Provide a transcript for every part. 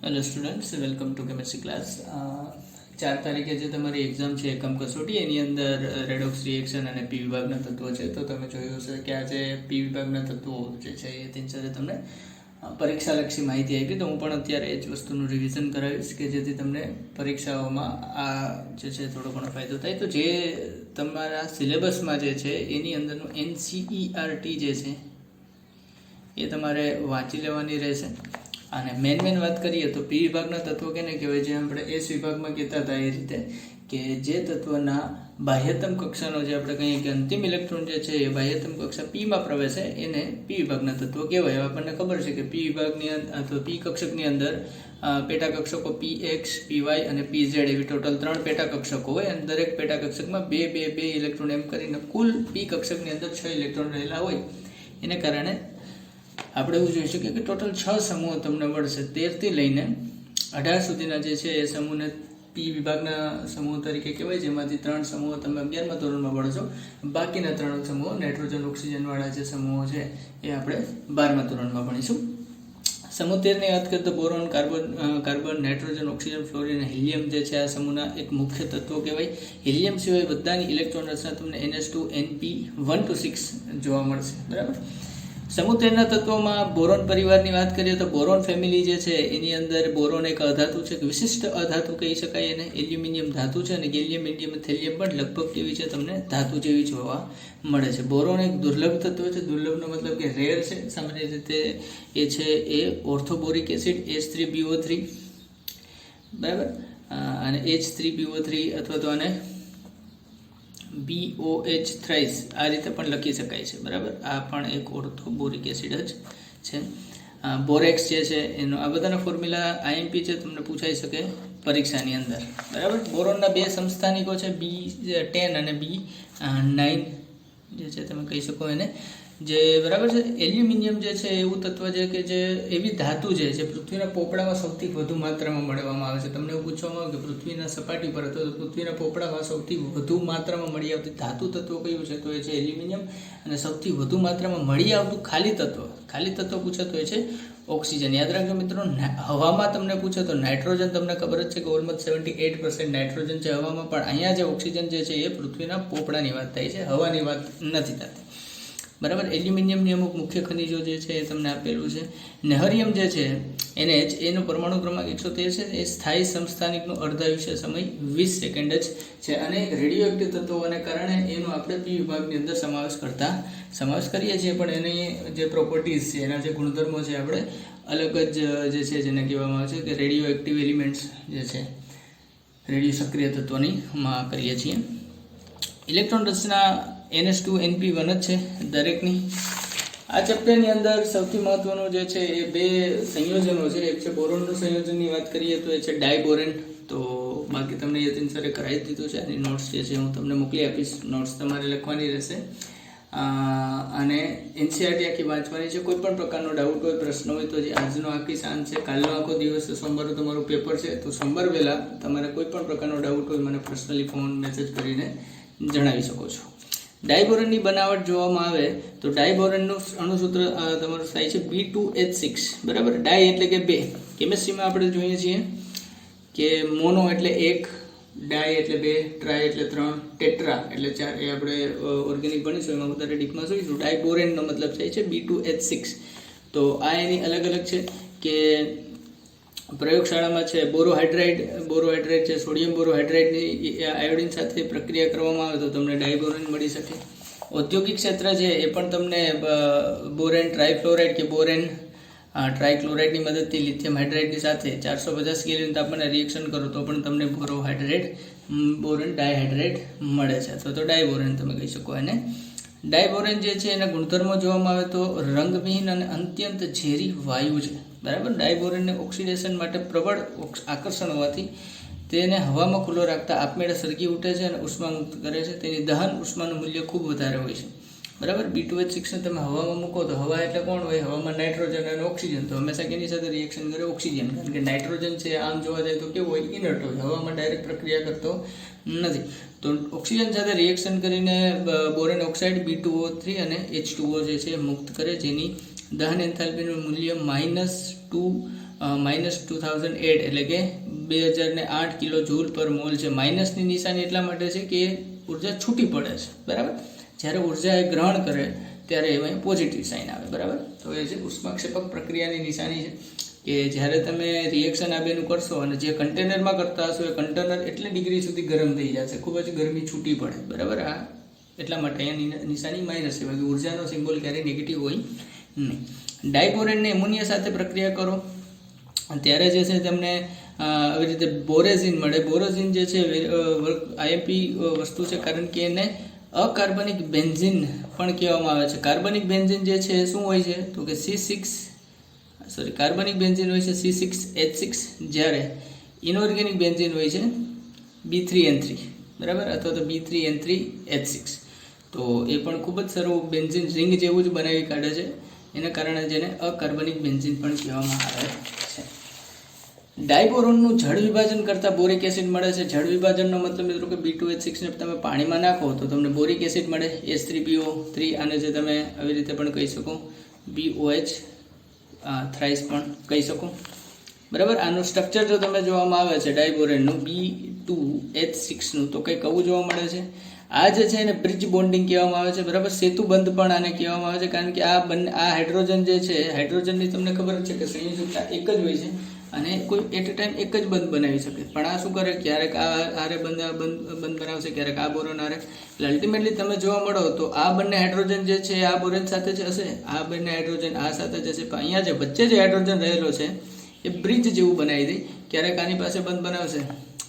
Hello students, welcome to chemistry class. 4 તારીખે જે તમારી એક્ઝામ છે એકમ કસોટી, એની અંદર રેડોક્સ રિએક્શન અને પી વિભાગના તત્વો છે. તો તમે જોયું હશે કે આ જે પી વિભાગના તત્વો જે છે એ તેની તમને પરીક્ષાલક્ષી માહિતી આપી. તો હું પણ અત્યારે એ જ વસ્તુનું રિવિઝન કરાવીશ કે જેથી તમને પરીક્ષાઓમાં આ જે છે થોડો ઘણો ફાયદો થાય. તો જે તમારા સિલેબસમાં જે છે એની અંદરનું NCERT જે છે એ તમારે વાંચી લેવાની રહેશે. અને મેન વાત કરીએ તો પી વિભાગના તત્વો કેને કહેવાય, જે આપણે એસ વિભાગમાં કહેતા હતા એ રીતે કે જે તત્વના બાહ્યતમ કક્ષાનો જે આપણે કહીએ કે અંતિમ ઇલેક્ટ્રોન જે છે એ બાહ્યતમ કક્ષા પીમાં પ્રવેશે એને પી વિભાગના તત્વો કહેવાય. આપણને ખબર છે કે પી વિભાગની અથવા પી કક્ષકની અંદર પેટા કક્ષકો PX, PY અને PZ એવી ટોટલ 3 પેટા કક્ષકો હોય અને દરેક પેટા કક્ષકમાં બે ઇલેક્ટ્રોન એમ કરીને કુલ પી કક્ષકની અંદર 6 ઇલેક્ટ્રોન રહેલા હોય. એને કારણે આપણે એવું જોઈ શકીએ કે ટોટલ 6 સમૂહો તમને મળશે. 13 થી લઈને 18 સુધીના જે છે એ સમૂહને પી વિભાગના સમૂહ તરીકે કહેવાય, જેમાંથી 3 સમૂહો તમે 11મા ધોરણમાં ભણશો. બાકીના 3 સમૂહો નાઇટ્રોજન ઓક્સિજન વાળા જે સમૂહો છે એ આપણે 12મા ધોરણમાં ભણીશું. સમૂહ 13 ની વાત કરીએ તો boron, carbon, nitrogen, oxygen, fluorine અને હિલિયમ જે છે આ સમૂહના એક મુખ્ય તત્વો કહેવાય. હિલિયમ સિવાય બધાની ઇલેક્ટ્રોન રચના તમને NH2 NP 1 to 6 જોવા મળશે. બરાબર. સમૂહ 13 ના તત્વોમાં બોરોન પરિવારની વાત કરીએ તો બોરોન ફેમિલી જે છે એની અંદર બોરોન એક અધાતુ છે, વિશિષ્ટ અધાતુ કહી શકાય એને. એલ્યુમિનિયમ ધાતુ છે અને ગેલિયમ, ઇન્ડિયમ, થેલિયમ પણ લગભગ કેવી છે તમને ધાતુ જેવી જોવા મળે છે. બોરોન એક દુર્લભ તત્વ છે. દુર્લભનો મતલબ કે રેર છે. સામાન્ય રીતે એ છે એ ઓર્થોબોરિક એસિડ H3PO3 બરાબર, અને H3PO3 અથવા તો આને BOH થ્રાઇસ આ રીતે પણ લખી શકાય છે. બરાબર, આ પણ એક ઓર્થોબોરિક એસિડ જ છે. બોરેક્સ જે છે એનો આ બધાના ફોર્મ્યુલા IMP છે, તમને પૂછાઈ શકે પરીક્ષાની અંદર. બરાબર. બોરોનના 2 સમસ્થાનિકો છે, B10 અને B9 જે છે તમે કહી શકો એને. જે બરાબર છે. એલ્યુમિનિયમ જે છે એવું તત્વ છે કે જે એવી ધાતુ છે જે પૃથ્વીના પોપડામાં સૌથી વધુ માત્રામાં મળવામાં આવે છે. તમને એવું પૂછવામાં આવે કે પૃથ્વીના સપાટી પર અથવા તો પૃથ્વીના પોપડામાં સૌથી વધુ માત્રામાં મળી આવતી ધાતુ તત્વ કયું છે, તો એ છે એલ્યુમિનિયમ. અને સૌથી વધુ માત્રામાં મળી આવતું ખાલી તત્વ પૂછે તો એ છે ઓક્સિજન. યાદ રાખજો મિત્રો, હવામાં તમને પૂછે તો નાઇટ્રોજન તમને ખબર જ છે કે ઓલમોસ્ટ 78% નાઇટ્રોજન છે હવામાં. પણ અહીંયા જે ઓક્સિજન જે છે એ પૃથ્વીના પોપડાની વાત થાય છે, હવાની વાત નથી થતી. બરાબર. એલ્યુમિનિયમની અમુક મુખ્ય ખનિજો જે છે એ તમને આપેલું છે. નેહરિયમ જે છે NH એનો પરમાણુ ક્રમાંક 113 છે. એ સ્થાયી સમસ્થાનિકનો અર્ધાયુષ્ય સમય 20 સેકન્ડ જ છે. અને રેડિયો એક્ટિવ તત્વોને કારણે એનો આપણે પી વિભાગની અંદર સમાવેશ કરીએ છીએ. પણ એની જે પ્રોપર્ટીઝ છે, એના જે ગુણધર્મો છે આપણે અલગ જ જે છે જેને કહેવામાં આવે છે કે રેડિયો એક્ટિવ એલિમેન્ટ્સ જે છે રેડિયો સક્રિય તત્વોની માં કરીએ છીએ. ઇલેક્ટ્રોન રચના NH2 NP1 જ છે દરેકની. આ ચેપ્ટરની અંદર સૌથી મહત્વનું જે છે એ 2 સંયોજનો છે. એક છે બોરોનનું સંયોજનની વાત કરીએ તો એ છે ડાયબોરેન. તો બાકી તમને યતિન સરે કરાવી દીધું છે. આની નોટ્સ જે છે હું તમને મોકલી આપીશ. નોટ્સ તમારે લખવાની રહેશે અને NCERT આખી વાંચવાની છે. કોઈ પણ પ્રકારનો ડાઉટ હોય, પ્રશ્ન હોય તો જે આજનો આખી સાંજ છે, કાલનો આખો દિવસ, સોમવારે તમારું પેપર છે, તો સોમવાર વહેલા તમારે કોઈ પણ પ્રકારનો ડાઉટ હોય મને પર્સનલી ફોન મેસેજ કરીને જણાવી શકો છો. ડાયબોરેનની બનાવટ જોવામાં આવે તો ડાયબોરેનનું અણુસૂત્ર તમારું થાય છે B2H6. બરાબર. ડાય એટલે કે 2. કેમિસ્ટ્રીમાં આપણે જોઈએ છીએ કે મોનો એટલે 1, ડાય એટલે 2, ટ્રાય એટલે 3, ટેટ્રા એટલે 4. એ આપણે ઓર્ગેનિક ભણીશું, એમાં વધારે ડીપમાં જોઈશું. ડાયબોરેનનો મતલબ થાય છે B2H6. તો આ એની અલગ છે કે પ્રયોગશાળામાં છે બોરોહાઇડ્રાઇડ છે, સોડિયમ બોરોહાઇડ્રાઇડની આયોડિન સાથે પ્રક્રિયા કરવામાં આવે તો તમને ડાયબોરેન મળી શકે. ઔદ્યોગિક ક્ષેત્ર છે એ પણ તમને બોરેન ટ્રાયફ્લોરાઇડ કે બોરેન ટ્રાયક્લોરાઇડની મદદથી લિથિયમ હાઇડ્રાઇડની સાથે 450 કેલ્વિન તાપમાને રિએક્શન કરો તો પણ તમને બોરેન ડાયહાઇડ્રેટ મળે છે, અથવા તો ડાયબોરેન તમે કહી શકો એને. ડાયબોરેન જે છે એના ગુણધર્મો જોવામાં આવે તો રંગવિહીન અને અત્યંત ઝેરી વાયુ છે. બરાબર. ડાયબોરેનને ઓક્સિડેશન માટે પ્રબળ આકર્ષણ હોવાથી તેને હવામાં ખુલ્લો રાખતા આપમેળે સળગી ઉઠે છે અને ઉષ્મા મુક્ત કરે છે. તેની દહન ઉષ્માનું મૂલ્ય ખૂબ વધારે હોય છે. બરાબર. B2H6 ને તમે હવામાં મૂકો તો હવા એટલે કોણ હોય? હવામાં નાઇટ્રોજન અને ઓક્સિજન. તો હંમેશા કેની સાથે રિએક્શન કરે? ઓક્સિજન. કારણ કે નાઇટ્રોજન છે આમ જોવા જાય તો કેવું હોય? ઇનર્ટ હોય, હવામાં ડાયરેક્ટ પ્રક્રિયા કરતો નથી. તો ઓક્સિજન સાથે રિએક્શન કરીને બોરેન ઓક્સાઇડ B2O3 અને H2O જે છે મુક્ત કરે, જેની દહન એન્થાલ્પીનું મૂલ્ય -2 -2008 એટલે કે 2008 કિલો જૂલ પર મોલ છે. માઇનસની નિશાની એટલા માટે છે કે ઉર્જા છૂટી પડે છે, બરાબર. જ્યારે ઉર્જા એ ગ્રહણ કરે ત્યારે એમાં પોઝિટિવ સાઇન આવે, બરાબર. તો એ છે ઉષ્માક્ષેપક પ્રક્રિયાની નિશાની છે કે જ્યારે તમે રિએક્શન આ બેનું કરશો અને જે કન્ટેનરમાં કરતા હશો એ કન્ટેનર એટલી ડિગ્રી સુધી ગરમ થઈ જશે, ખૂબ જ ગરમી છૂટી પડે, બરાબર. આ એટલા માટે અહીંયા નિશાની માઇનસ છે, બાકી ઉર્જાનો સિમ્બોલ ક્યારેય નેગેટિવ હોય નહીં. ડાયબોરેનને એમોનિયા સાથે પ્રક્રિયા કરો ત્યારે જે છે તમને આવી રીતે બોરેઝિન મળે. બોરેઝિન જે છે આઈએમપી વસ્તુ છે, કારણ કે એને અકાર્બનિક બેન્ઝિન પણ કહેવામાં આવે છે. કાર્બનિક બેન્ઝિન જે છે શું હોય છે તો કે કાર્બનિક બેન્ઝિન હોય છે C6H6, જ્યારે ઇનઓર્ગેનિક બેન્ઝિન હોય છે B3N3, બરાબર, અથવા તો B3N3H6. તો એ પણ ખૂબ જ સારું બેન્ઝિન રિંગ જેવું જ બનાવી કાઢે છે, એના કારણે જેને અકાર્બનિક બેન્ઝિન પણ કહેવામાં આવે છે. ડાયબોરોનનું જળ વિભાજન કરતા બોરિક એસિડ મળે છે. જળ વિભાજનનો મતલબ મિત્રો કે B2H6 ને તમે પાણીમાં નાખો તો તમને બોરિક એસિડ મળે, H3PO3, આને જે તમે આવી રીતે પણ કહી શકો BOH થ્રાઇસ પણ કહી શકો, બરાબર. આનું સ્ટ્રક્ચર જો તમે જોવામાં આવે છે ડાયબોરેનનું B2H6નું તો કંઈક આવું જોવા મળે છે. આ જે છે એને બ્રિજ બોન્ડિંગ કહેવામાં આવે છે, બરાબર. સેતુબંધ પણ આને કહેવામાં આવે છે, કારણ કે આ હાઇડ્રોજન જે છે, હાઇડ્રોજનની તમને ખબર છે કે સંયોજકતા એક જ હોય છે અને કોઈ એટ ટાઈમ એક જ બંધ બનાવી શકે. પણ આ શું કરે, ક્યારેક આ આરે બંધ બનાવશે, ક્યારેક આ બોરોન આરે. એટલે અલ્ટિમેટલી તમે જોવા મળો તો આ બંને હાઇડ્રોજન જે છે આ બોરોન સાથે જ હશે, આ બંને હાઇડ્રોજન આ સાથે જ હશે, પણ અહીંયા જે વચ્ચે જે હાઇડ્રોજન રહેલો છે એ બ્રિજ જેવું બનાવી દે. ક્યારેક આની પાસે બંધ બનાવશે,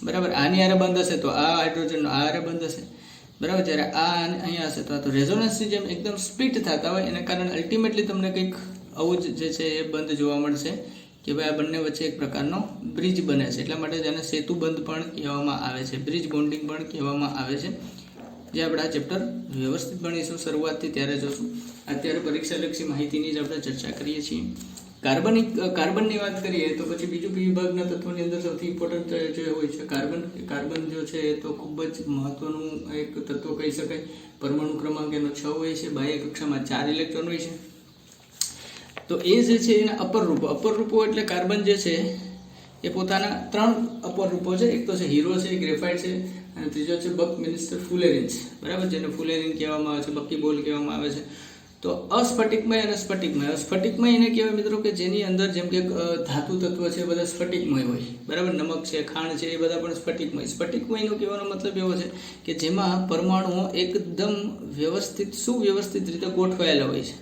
બરાબર, આની આરે બંધ હશે તો આ હાઇડ્રોજનનો આ આરે બંધ હશે, બરાબર. જ્યારે આ અહીંયા હશે તો રેઝોનન્સની જેમ એકદમ સ્પ્લિટ થતા હોય, એના કારણે અલ્ટિમેટલી તમને કંઈક આવું જ જે છે એ બંધ જોવા મળશે કે ભાઈ આ બંને વચ્ચે એક પ્રકારનો બ્રિજ બને છે. એટલા માટે જેને સેતુબંધ પણ કહેવામાં આવે છે, બ્રિજ બોન્ડિંગ પણ કહેવામાં આવે છે, જે આપણે આ ચેપ્ટર વ્યવસ્થિત ભણીશું શરૂઆતથી ત્યારે જોશું. અત્યારે પરીક્ષાલક્ષી માહિતીની જ આપણે ચર્ચા કરીએ છીએ. કાર્બનની વાત કરીએ તો પછી બીજું વિભાગના તત્વોની અંદર સૌથી ઇમ્પોર્ટન્ટ જે હોય છે કાર્બન જો છે એ તો ખૂબ જ મહત્વનું એક તત્વ કહી શકાય. પરમાણુ ક્રમાંક એનો 6 હોય છે, બાહ્ય કક્ષામાં 4 ઇલેક્ટ્રોન હોય છે. તો એ જે છે એના અપર રૂપો એટલે કાર્બન જે છે એ પોતાના 3 અપર રૂપો છે. એક તો છે હીરો છે, ગ્રેફાઇટ છે, અને ત્રીજો છે બક મિનિસ્ટર ફુલેરિન છે, બરાબર, જેને ફુલેરિન કહેવામાં આવે છે, બકી બોલ કહેવામાં આવે છે. તો અસ્ફટિકમય અને સ્ફટિકમય એને કહેવાય મિત્રો કે જેની અંદર જેમ કે ધાતુ તત્વ છે બધા સ્ફટિકમય હોય, બરાબર. નમક છે, ખાંડ છે, એ બધા પણ સ્ફટિકમયનો કહેવાનો મતલબ એવો છે કે જેમાં પરમાણુઓ એકદમ સુવ્યવસ્થિત રીતે ગોઠવાયેલા હોય છે,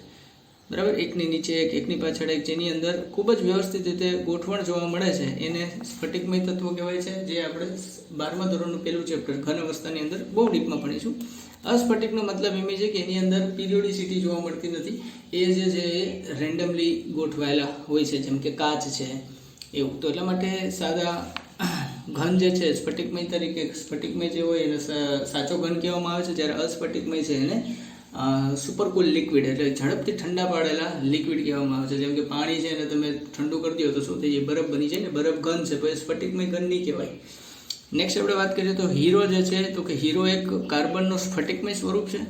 બરાબર, એકની નીચે એકની પાછળ એક, જેની અંદર ખૂબ જ વ્યવસ્થિત રીતે ગોઠવણ જોવા મળે છે, એને સ્ફટિકમય તત્વો કહેવાય છે, જે આપણે 12મા ધોરણનું પહેલું ચેપ્ટર ઘન અવસ્થાની અંદર બહુ ડીપમાં ભણીશું. અસ્ફટિકનો મતલબ એમ છે કે એની અંદર પીરિયોડિસિટી જોવા મળતી નથી, એ જે છે એ રેન્ડમલી ગોઠવાયેલા હોય છે, જેમ કે કાચ છે એવું. તો એટલા માટે સાદા ઘન જે છે સ્ફટિકમય જે હોય એને સાચો ઘન કહેવામાં આવે છે, જ્યારે અસ્ફટિકમય છે એને સુપરકૂલ લિક્વિડ એટલે ઝડપથી ઠંડા પાડેલા લિક્વિડ કહેવામાં આવે છે. જેમ કે પાણી છે એને તમે ઠંડુ કરી દો તો શું થઈ જાય, બરફ બની જાય ને, બરફ ઘન છે, પછી સ્ફટિકમય ઘન નહીં કહેવાય. નેક્સ્ટ આપણે વાત કરીએ તો હીરો જે છે તો કે હીરો એક કાર્બનનું સ્ફટિકમય સ્વરૂપ છે.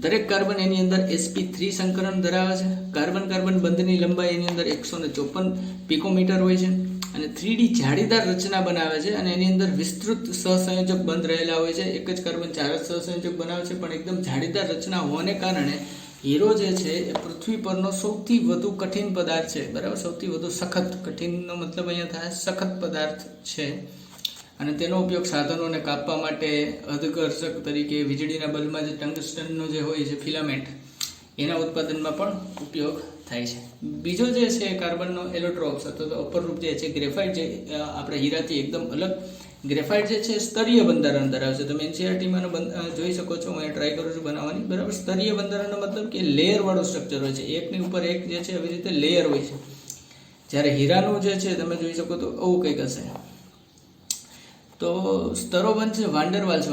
દરેક કાર્બન એની અંદર sp3 સંકરણ ધરાવે છે. કાર્બન બંધની લંબાઈ એની અંદર 154 પિકોમીટર હોય છે અને 3D જાળીદાર રચના બનાવે છે, અને એની અંદર વિસ્તૃત સહસંયોજક બંધ રહેલા હોય છે. એક જ કાર્બન 4 સહસંયોજક બનાવે છે, પણ એકદમ જાળીદાર રચના હોવાને કારણે હીરો જે છે એ પૃથ્વી પરનો સૌથી વધુ કઠિન પદાર્થ છે, બરાબર. સૌથી વધુ સખત, કઠિનનો મતલબ અહીંયા થાય સખત પદાર્થ છે, અને તેનો ઉપયોગ સાધનોને કાપવા માટે, અધઘર્ષક તરીકે, વીજળીના બલ્બમાં જે ટંગસ્ટનનો જે હોય છે ફિલામેન્ટ, એના ઉત્પાદનમાં પણ ઉપયોગ થાય છે. બીજો જે છે કાર્બનનો એલોટ્રોપ્સ અથવા તો અપર રૂપ જે છે ગ્રેફાઇટ, જે આપણે હીરાથી એકદમ અલગ. ગ્રેફાઇટ જે છે સ્તરીય બંધારણ ધરાવે છે. તમે એનસીઆરટીમાં જોઈ શકો છો, હું અહીંયા ટ્રાય કરું છું બનાવવાની, બરાબર. સ્તરીય બંધારણનો મતલબ કે લેયર વાળું સ્ટ્રક્ચર હોય છે, એકની ઉપર એક જે છે આવી રીતે લેયર હોય છે. જ્યારે હીરાનું જે છે તમે જોઈ શકો તો આવું કંઈક હશે. તો સ્તરો બંધ છે વાન્ડરવાલ્સ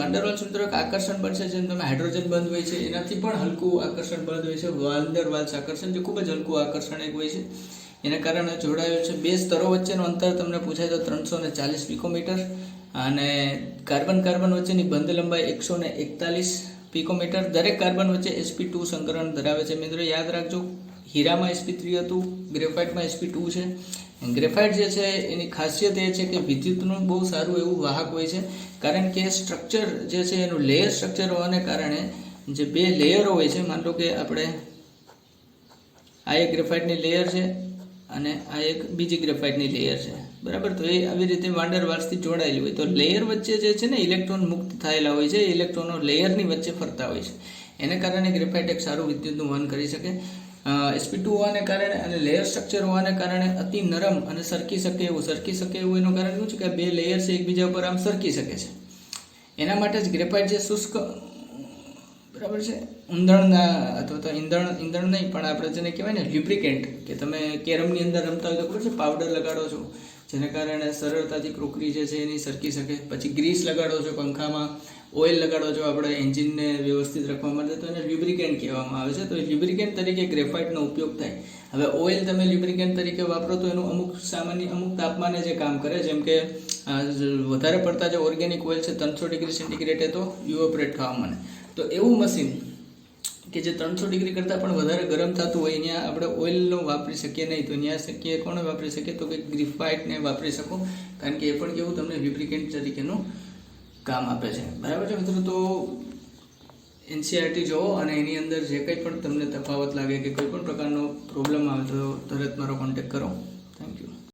મિત્રો એક આકર્ષણ બળ છે, જેમ તમે હાઇડ્રોજન બંધ હોય છે એનાથી પણ હલકું આકર્ષણ બળ હોય છે. વાન્ડરવાલ્સ આકર્ષણ જે ખૂબ જ હલકું આકર્ષણ એક હોય છે, એના કારણે જોડાયેલું છે. બે સ્તરો વચ્ચેનું અંતર તમને પૂછાય તો 340 પિકોમીટર, અને કાર્બન વચ્ચેની બંધ લંબાઈ 141 પિકોમીટર. દરેક કાર્બન વચ્ચે sp2 સંકરણ ધરાવે છે. મિત્રો યાદ રાખજો, હીરામાં sp3 હતું, ગ્રેફાઇટમાં sp2 છે, ગ્રેફાઇટ જે છે એની ખાસિયત એ છે કે વિદ્યુતનું બહુ સારું એવું વાહક હોય છે, કારણ કે સ્ટ્રક્ચર જે છે એનું લેયર સ્ટ્રક્ચર હોવાને કારણે જે બે લેયરો હોય છે, માન લો કે આપણે આ એક ગ્રેફાઇટની લેયર છે અને આ એક બીજી ગ્રેફાઇટની લેયર છે, બરાબર. તો એ આવી રીતે વાન્ડર વાલ્સથી જોડાયેલી હોય તો લેયર વચ્ચે જે છે ને ઇલેક્ટ્રોન મુક્ત થયેલા હોય છે, ઇલેક્ટ્રોનો લેયરની વચ્ચે ફરતા હોય છે, એને કારણે ગ્રેફાઇટ એક સારું વિદ્યુતનું વહન કરી શકે. sp2 હોવાને કારણે અને લેયર સ્ટ્રક્ચર હોવાને કારણે અતિ નરમ અને સરકી શકે એવું એનું કારણ શું છે કે બે લેયર છે એકબીજા ઉપર આમ સરકી શકે છે. એના માટે જ ગ્રેફાઇટ જે શુષ્ક, બરાબર છે, ઊંધણના અથવા તો ઈંધણ નહીં પણ આપણે જેને કહેવાય ને લ્યુબ્રિકેન્ટ, કે તમે કેરમની અંદર રમતા હોય તો ખબર છે પાવડર લગાડો છો જેને કારણે સરળતાથી ક્રોકરી જે છે એની સરકી શકે. પછી ગ્રીસ લગાડો છો પંખામાં, ઓઇલ લગાડો છો આપણે એન્જિનને વ્યવસ્થિત રાખવા માટે, તો એને લ્યુબ્રિકેન્ટ કહેવામાં આવે છે. તો એ લ્યુબ્રિકેન્ટ તરીકે ગ્રેફાઇટનો ઉપયોગ થાય. હવે ઓઇલ તમે લ્યુબ્રિકેન્ટ તરીકે વાપરો તો એનું અમુક તાપમાને જે કામ કરે, જેમ કે વધારે પડતા જે ઓર્ગેનિક ઓઇલ છે 300 ડિગ્રી સેન્ટીગ્રેડે તો ઇવોપરેટ થવા માંડે. તો એવું મશીન કે જે 300 ડિગ્રી કરતાં પણ વધારે ગરમ થતું હોય ત્યાં આપણે ઓઇલનો વાપરી શકીએ નહીં. તો ત્યાં કોણ વાપરી શકીએ તો કે ગ્રેફાઇટને વાપરી શકો, કારણ કે એ પણ કેવું તમને લ્યુબ્રિકેન્ટ તરીકેનું કામ આપે છે, બરાબર છે મિત્રો. તો NCERT જોવો અને એની અંદર જે કંઈ પણ તમને તફાવત લાગે કે કોઈ પણ પ્રકારનો પ્રોબ્લેમ આવે તો તરત મારો કોન્ટેક્ટ કરો. Thank you.